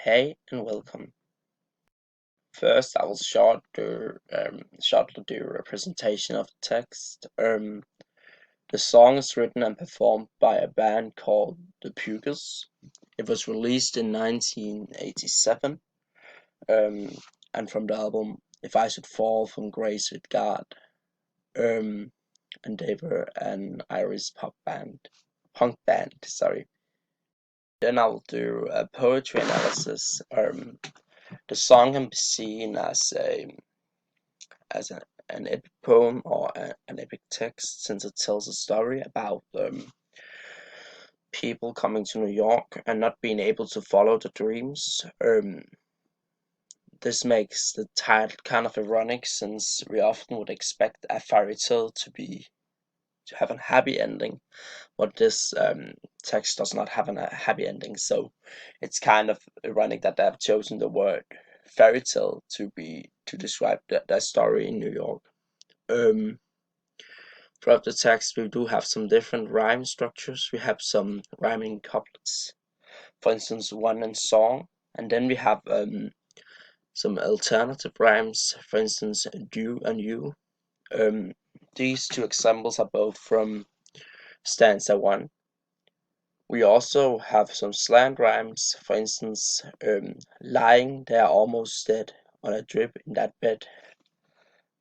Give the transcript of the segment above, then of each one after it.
Hey and welcome. First, I will shortly do a presentation of the text. The song is written and performed by a band called The Pugas. It was released in 1987, and from the album If I Should Fall from Grace with God. And they were an Irish punk band, sorry. Then I will do a poetry analysis. The song can be seen as an epic poem or an epic text, since it tells a story about people coming to New York and not being able to follow their dreams. This makes the title kind of ironic, since we often would expect a fairy tale to have a happy ending, but this text does not have a happy ending. So it's kind of ironic that they have chosen the word fairy tale to describe that story in New York. Um, Throughout the text, we do have some different rhyme structures. We have some rhyming couplets, for instance, one in song, and then we have some alternative rhymes, for instance, do and you. Um, these two examples are both from stanza one. We also have some slant rhymes, for instance, lying there almost dead on a drip in that bed.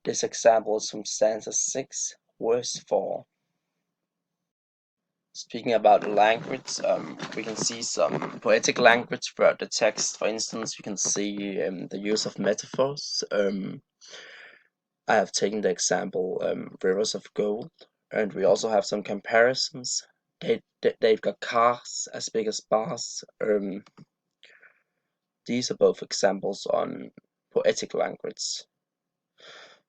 This example is from stanza 6, verse 4. Speaking about the language, we can see some poetic language throughout the text. For instance, we can see the use of metaphors. I have taken the example rivers of gold, and we also have some comparisons. They've got cars as big as bars. These are both examples on poetic language.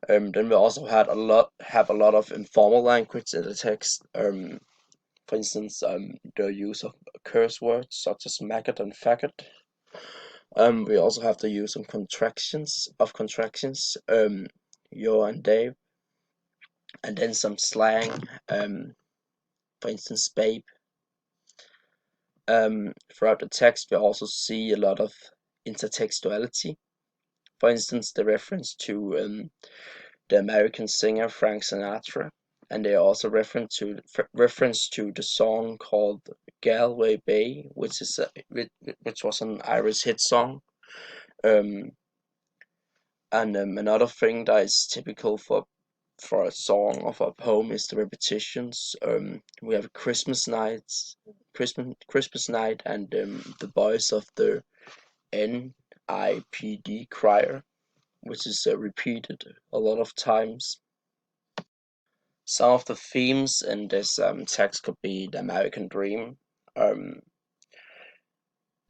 Then we also have a lot of informal language in the text. For instance, the use of curse words such as maggot and faggot. We also have the use of contractions, yo and Dave, and then some slang, for instance, babe. Throughout the text, we also see a lot of intertextuality. For instance, the reference to the American singer Frank Sinatra, and they also reference to the song called Galway Bay, which was an Irish hit song. Um, and another thing that is typical for a song or for a poem is the repetitions. We have Christmas night, and the voice of the NIPD choir, which is repeated a lot of times. Some of the themes in this text could be the American dream, um,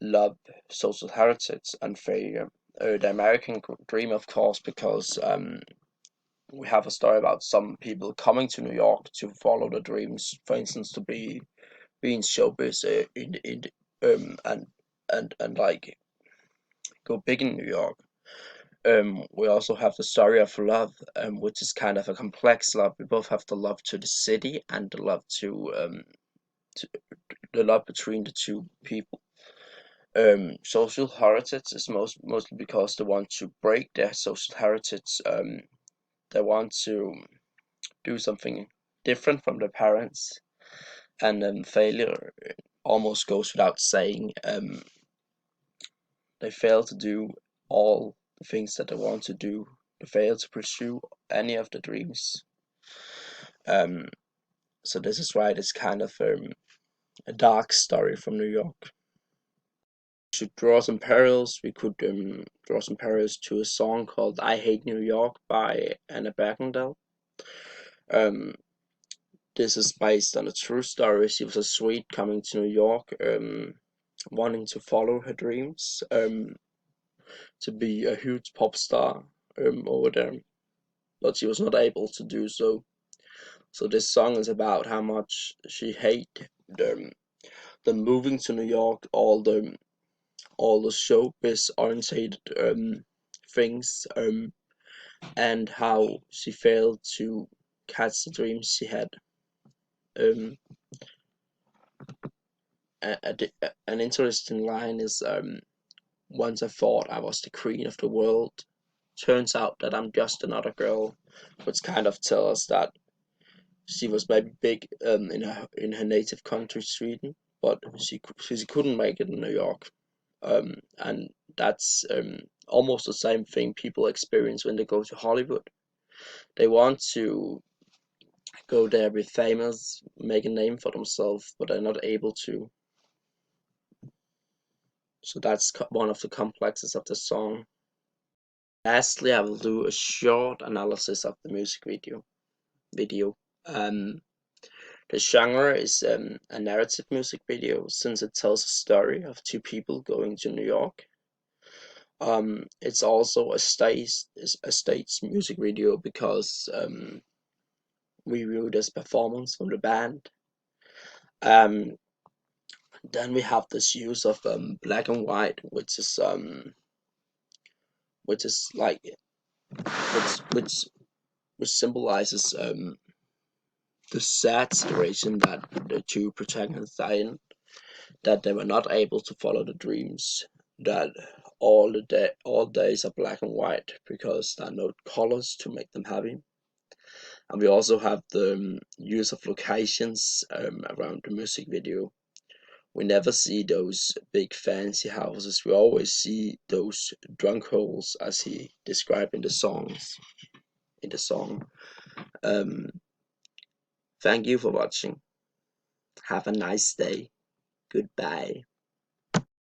love, social heritage, and failure. The American dream, of course, because we have a story about some people coming to New York to follow their dreams. For instance, to be in showbiz, and like go big in New York. We also have the story of love, which is kind of a complex love. We both have the love to the city and to the love between the two people. Social heritage is mostly because they want to break their social heritage. They want to do something different from their parents, and failure almost goes without saying. They fail to do all the things that they want to do. They fail to pursue any of the dreams. Um, so this is why it's kind of a dark story from New York. Should draw some parallels, we could draw some parallels to a song called "I Hate New York" by Anna Bergendal. Um, this is based on a true story. She was a Swede coming to New York, wanting to follow her dreams, to be a huge pop star over there, but she was not able to do so. So this song is about how much she hated the moving to New York, all the showbiz oriented things, and how she failed to catch the dreams she had. Um, an interesting line is once I thought I was the queen of the world. Turns out that I'm just another girl, which kind of tells us that she was maybe big in her native country, Sweden, but she couldn't make it in New York. And that's almost the same thing people experience when they go to Hollywood. They want to go there, be famous, make a name for themselves, but they're not able to. So that's one of the complexes of the song. Lastly, I will do a short analysis of the music video. Um, the genre is a narrative music video since it tells a story of two people going to New York. It's also a stage music video because we view this performance from the band. Um, then we have this use of black and white, which is like which symbolizes the sad situation that the two protagonists are in, that they were not able to follow the dreams, that all days are black and white because there are no colors to make them happy. And we also have the use of locations around the music video. We never see those big fancy houses. We always see those drunk holes, as he described in the songs. In the song. Um, Thank you for watching. Have a nice day. Goodbye.